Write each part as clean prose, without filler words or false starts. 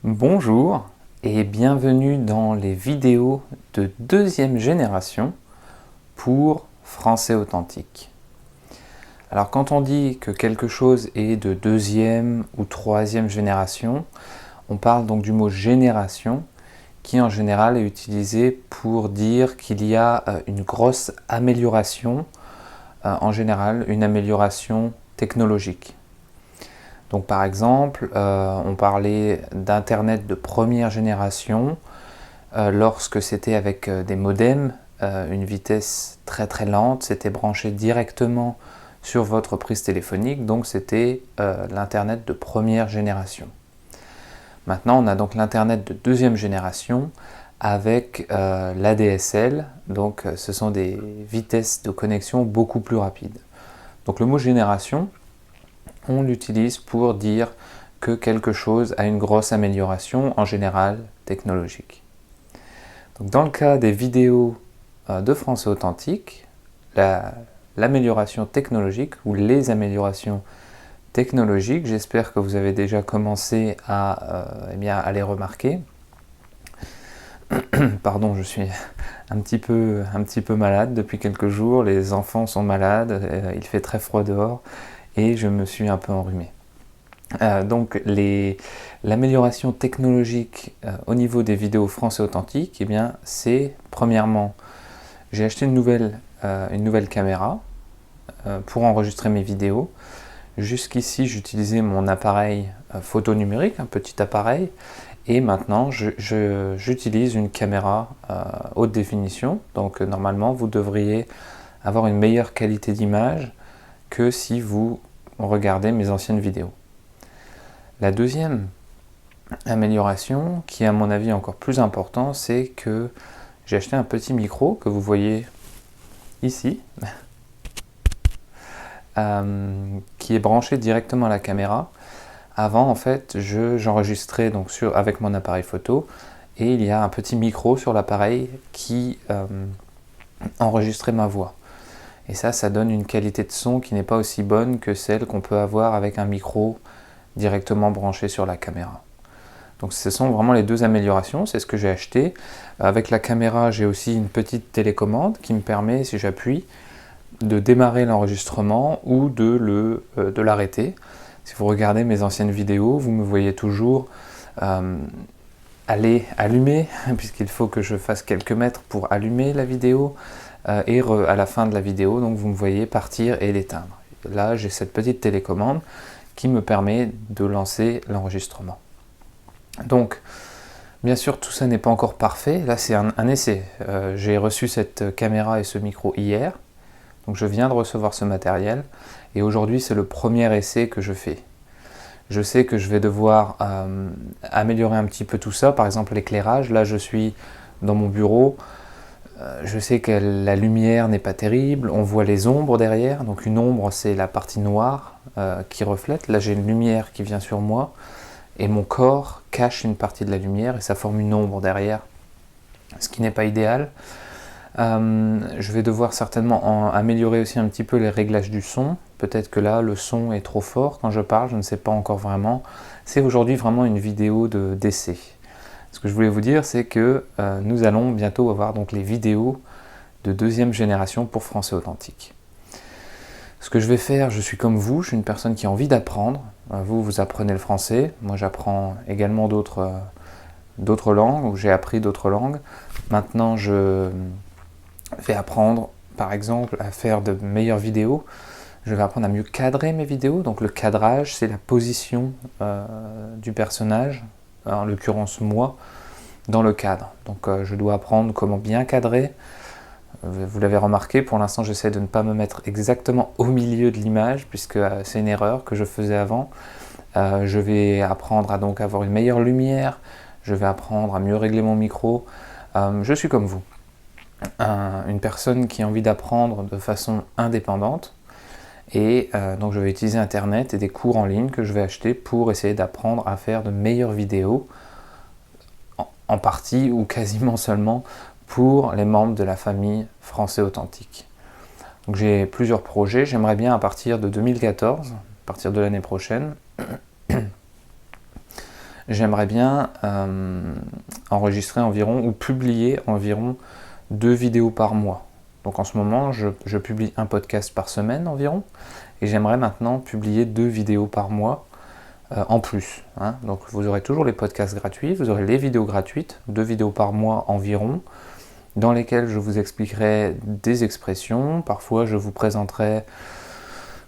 Bonjour et bienvenue dans les vidéos de deuxième génération pour Français Authentique. Alors quand on dit que quelque chose est de deuxième ou troisième génération, on parle donc du mot génération qui en général est utilisé pour dire qu'il y a une grosse amélioration, en général une amélioration technologique. Donc par exemple, on parlait d'Internet de première génération lorsque c'était avec des modems, une vitesse très très lente, c'était branché directement sur votre prise téléphonique, donc c'était l'Internet de première génération. Maintenant, on a donc l'Internet de deuxième génération avec l'ADSL, donc ce sont des vitesses de connexion beaucoup plus rapides. Donc le mot génération, on l'utilise pour dire que quelque chose a une grosse amélioration, en général technologique. Donc dans le cas des vidéos de Français Authentique, l'amélioration technologique ou les améliorations technologiques, j'espère que vous avez déjà commencé à les remarquer. Pardon, je suis un petit peu malade depuis quelques jours, les enfants sont malades, il fait très froid dehors et je me suis un peu enrhumé. Donc l'amélioration technologique au niveau des vidéos Français Authentique, eh bien c'est premièrement, j'ai acheté une nouvelle caméra pour enregistrer mes vidéos. Jusqu'ici j'utilisais mon appareil photo numérique, un petit appareil, et maintenant j'utilise une caméra haute définition, donc normalement vous devriez avoir une meilleure qualité d'image que si vous regardez mes anciennes vidéos. La deuxième amélioration, qui est à mon avis encore plus important, c'est que j'ai acheté un petit micro que vous voyez ici, qui est branché directement à la caméra. Avant, en fait, j'enregistrais donc avec mon appareil photo, et il y a un petit micro sur l'appareil qui enregistrait ma voix. Et ça donne une qualité de son qui n'est pas aussi bonne que celle qu'on peut avoir avec un micro directement branché sur la caméra. Donc ce sont vraiment les deux améliorations, c'est ce que j'ai acheté. Avec la caméra, j'ai aussi une petite télécommande qui me permet, si j'appuie, de démarrer l'enregistrement ou de l'arrêter. Si vous regardez mes anciennes vidéos, vous me voyez toujours aller allumer, puisqu'il faut que je fasse quelques mètres pour allumer la vidéo, et à la fin de la vidéo, donc vous me voyez partir et l'éteindre. Là, j'ai cette petite télécommande qui me permet de lancer l'enregistrement. Donc, bien sûr, tout ça n'est pas encore parfait. Là, c'est un essai. J'ai reçu cette caméra et ce micro hier, donc je viens de recevoir ce matériel, et aujourd'hui, c'est le premier essai que je fais. Je sais que je vais devoir améliorer un petit peu tout ça, par exemple l'éclairage. Là, je suis dans mon bureau. Je sais que la lumière n'est pas terrible, on voit les ombres derrière, donc une ombre c'est la partie noire qui reflète. Là j'ai une lumière qui vient sur moi et mon corps cache une partie de la lumière et ça forme une ombre derrière, ce qui n'est pas idéal. Je vais devoir certainement améliorer aussi un petit peu les réglages du son. Peut-être que là le son est trop fort quand je parle, je ne sais pas encore vraiment. C'est aujourd'hui vraiment une vidéo d'essai. Ce que je voulais vous dire, c'est que nous allons bientôt avoir donc les vidéos de deuxième génération pour Français Authentique. Ce que je vais faire, je suis comme vous, je suis une personne qui a envie d'apprendre. Vous apprenez le français, moi j'apprends également d'autres langues, ou j'ai appris d'autres langues. Maintenant, je vais apprendre, par exemple, à faire de meilleures vidéos. Je vais apprendre à mieux cadrer mes vidéos. Donc le cadrage, c'est la position du personnage, en l'occurrence moi, dans le cadre. Donc je dois apprendre comment bien cadrer. Vous l'avez remarqué, pour l'instant j'essaie de ne pas me mettre exactement au milieu de l'image, puisque c'est une erreur que je faisais avant. Je vais apprendre à donc avoir une meilleure lumière, je vais apprendre à mieux régler mon micro. Je suis comme vous, une personne qui a envie d'apprendre de façon indépendante. Et donc je vais utiliser Internet et des cours en ligne que je vais acheter pour essayer d'apprendre à faire de meilleures vidéos en partie ou quasiment seulement pour les membres de la famille Français Authentique. Donc j'ai plusieurs projets, j'aimerais bien à partir de 2014, à partir de l'année prochaine, j'aimerais bien enregistrer environ ou publier environ 2 vidéos par mois. Donc en ce moment, je publie un podcast par semaine environ, et j'aimerais maintenant publier 2 vidéos par mois en plus. Donc vous aurez toujours les podcasts gratuits, vous aurez les vidéos gratuites, 2 vidéos par mois environ, dans lesquelles je vous expliquerai des expressions, parfois je vous présenterai un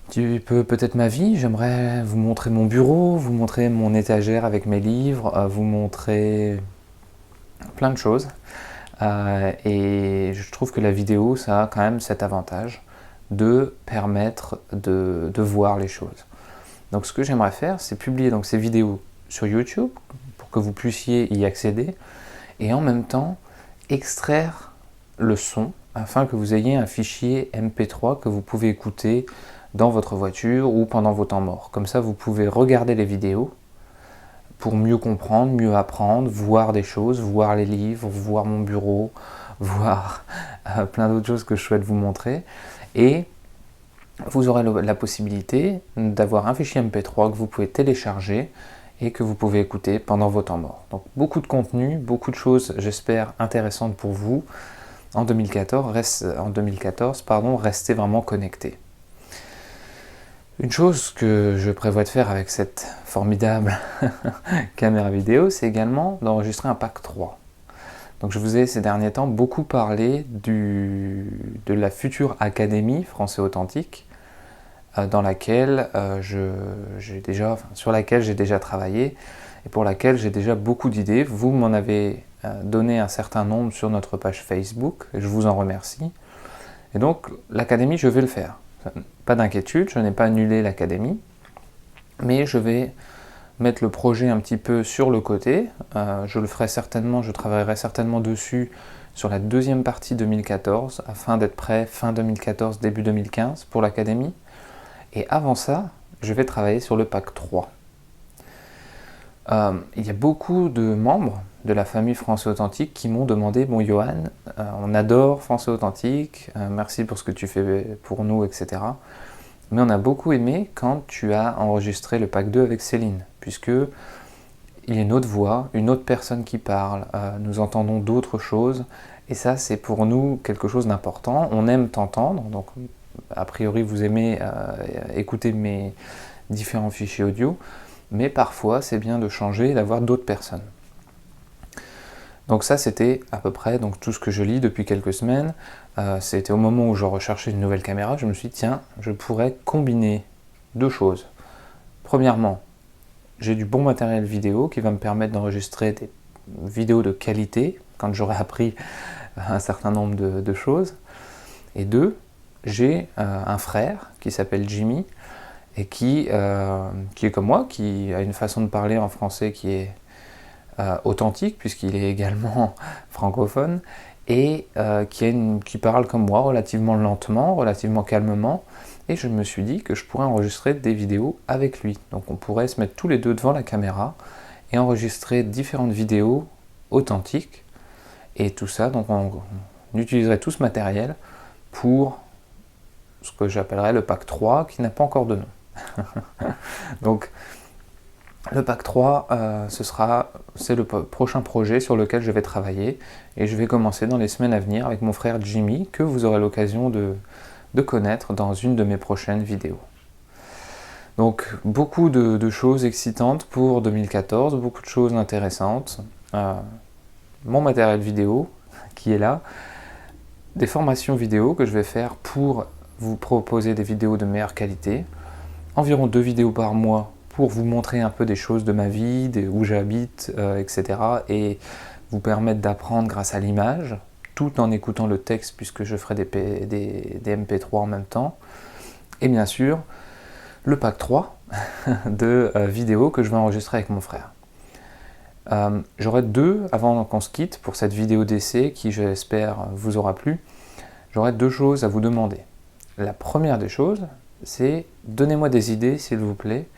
petit peu peut-être ma vie, j'aimerais vous montrer mon bureau, vous montrer mon étagère avec mes livres, vous montrer plein de choses. Et je trouve que la vidéo, ça a quand même cet avantage de permettre de voir les choses. Donc ce que j'aimerais faire, c'est publier donc ces vidéos sur YouTube pour que vous puissiez y accéder, et en même temps extraire le son afin que vous ayez un fichier MP3 que vous pouvez écouter dans votre voiture ou pendant vos temps morts. Comme ça, vous pouvez regarder les vidéos pour mieux comprendre, mieux apprendre, voir des choses, voir les livres, voir mon bureau, voir plein d'autres choses que je souhaite vous montrer. Et vous aurez la possibilité d'avoir un fichier MP3 que vous pouvez télécharger et que vous pouvez écouter pendant vos temps morts. Donc beaucoup de contenu, beaucoup de choses, j'espère, intéressantes pour vous. En 2014, restez vraiment connectés. Une chose que je prévois de faire avec cette formidable caméra vidéo, c'est également d'enregistrer un pack 3. Donc je vous ai ces derniers temps beaucoup parlé de la future Académie Français Authentique, sur laquelle j'ai déjà travaillé et pour laquelle j'ai déjà beaucoup d'idées. Vous m'en avez donné un certain nombre sur notre page Facebook, et je vous en remercie. Et donc l'Académie, je vais le faire. Pas d'inquiétude, je n'ai pas annulé l'Académie, mais je vais mettre le projet un petit peu sur le côté. Je travaillerai certainement dessus sur la deuxième partie 2014, afin d'être prêt fin 2014, début 2015 pour l'Académie. Et avant ça, je vais travailler sur le pack 3. Il y a beaucoup de membres de la famille Français Authentique qui m'ont demandé « Bon Johan, on adore Français Authentique, merci pour ce que tu fais pour nous, etc. Mais on a beaucoup aimé quand tu as enregistré le pack 2 avec Céline, puisque il y a une autre voix, une autre personne qui parle, nous entendons d'autres choses, et ça c'est pour nous quelque chose d'important. On aime t'entendre, donc a priori vous aimez écouter mes différents fichiers audio, mais parfois c'est bien de changer et d'avoir d'autres personnes. Donc ça c'était à peu près donc, tout ce que je lis depuis quelques semaines. C'était au moment où je recherchais une nouvelle caméra, je me suis dit tiens, je pourrais combiner 2 choses. Premièrement, j'ai du bon matériel vidéo qui va me permettre d'enregistrer des vidéos de qualité quand j'aurai appris un certain nombre de choses. Et 2, j'ai un frère qui s'appelle Jimmy et qui est comme moi, qui a une façon de parler en français qui est authentique puisqu'il est également francophone et qui parle comme moi relativement lentement, relativement calmement, et je me suis dit que je pourrais enregistrer des vidéos avec lui. Donc on pourrait se mettre tous les deux devant la caméra et enregistrer différentes vidéos authentiques, et tout ça, donc on utiliserait tout ce matériel pour ce que j'appellerais le pack 3 qui n'a pas encore de nom. Donc le pack 3, c'est le prochain projet sur lequel je vais travailler, et je vais commencer dans les semaines à venir avec mon frère Jimmy, que vous aurez l'occasion de connaître dans une de mes prochaines vidéos. Donc beaucoup de choses excitantes pour 2014, beaucoup de choses intéressantes. Mon matériel vidéo qui est là, des formations vidéo que je vais faire pour vous proposer des vidéos de meilleure qualité, environ 2 vidéos par mois pour vous montrer un peu des choses de ma vie, où j'habite, etc. et vous permettre d'apprendre grâce à l'image, tout en écoutant le texte puisque je ferai des MP3 en même temps. Et bien sûr, le pack 3 de vidéos que je vais enregistrer avec mon frère. J'aurai 2, avant qu'on se quitte, pour cette vidéo d'essai qui, j'espère, vous aura plu, j'aurai 2 choses à vous demander. La première des choses, c'est donnez-moi des idées, s'il vous plaît,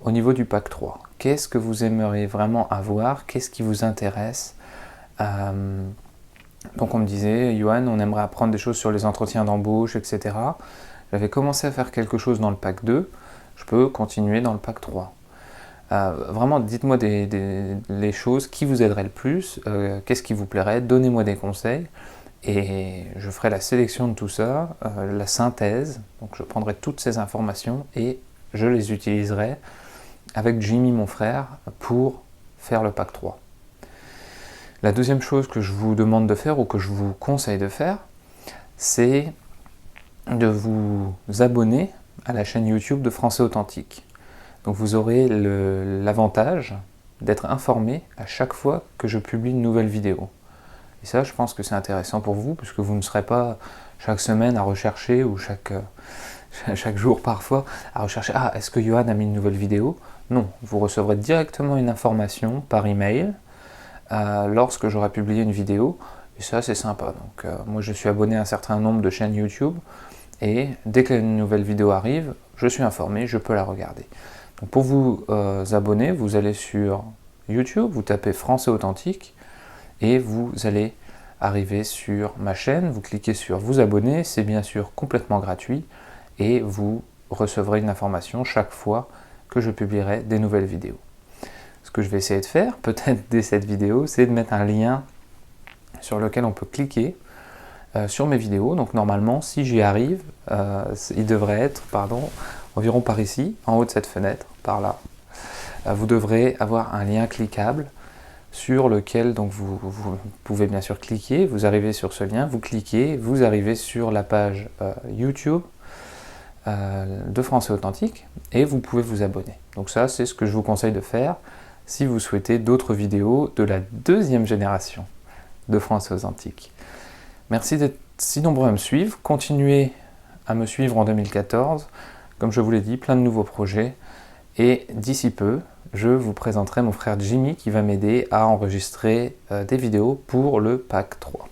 au niveau du pack 3. Qu'est-ce que vous aimeriez vraiment avoir? Qu'est-ce qui vous intéresse? Donc on me disait, Johan, on aimerait apprendre des choses sur les entretiens d'embauche, etc. J'avais commencé à faire quelque chose dans le pack 2, je peux continuer dans le pack 3. Vraiment, dites-moi les choses qui vous aideraient le plus, qu'est-ce qui vous plairait, donnez-moi des conseils, et je ferai la sélection de tout ça, la synthèse, donc je prendrai toutes ces informations et je les utiliserai avec Jimmy, mon frère, pour faire le pack 3. La deuxième chose que je vous demande de faire, ou que je vous conseille de faire, c'est de vous abonner à la chaîne YouTube de Français Authentique. Donc vous aurez l'avantage d'être informé à chaque fois que je publie une nouvelle vidéo. Et ça, je pense que c'est intéressant pour vous, puisque vous ne serez pas chaque semaine à rechercher, ou chaque jour parfois, à rechercher « Ah, est-ce que Johan a mis une nouvelle vidéo ?» Non, vous recevrez directement une information par email lorsque j'aurai publié une vidéo, et ça c'est sympa. Donc moi je suis abonné à un certain nombre de chaînes YouTube, et dès qu'une nouvelle vidéo arrive, je suis informé, je peux la regarder. Donc pour vous abonner, vous allez sur YouTube, vous tapez Français Authentique, et vous allez arriver sur ma chaîne, vous cliquez sur vous abonner, c'est bien sûr complètement gratuit, et vous recevrez une information chaque fois que je publierai des nouvelles vidéos. Ce que je vais essayer de faire, peut-être dès cette vidéo, c'est de mettre un lien sur lequel on peut cliquer sur mes vidéos. Donc normalement, si j'y arrive, il devrait être, environ par ici, en haut de cette fenêtre, par là. Vous devrez avoir un lien cliquable sur lequel donc vous pouvez bien sûr cliquer. Vous arrivez sur ce lien, vous cliquez, vous arrivez sur la page YouTube de Français Authentique, et vous pouvez vous abonner. Donc ça, c'est ce que je vous conseille de faire si vous souhaitez d'autres vidéos de la deuxième génération de Français Authentique. Merci d'être si nombreux à me suivre. Continuez à me suivre en 2014. Comme je vous l'ai dit, plein de nouveaux projets. Et d'ici peu, je vous présenterai mon frère Jimmy qui va m'aider à enregistrer des vidéos pour le pack 3.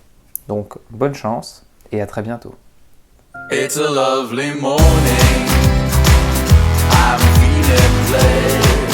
Donc, bonne chance et à très bientôt. It's a lovely morning. I'm feeling blessed.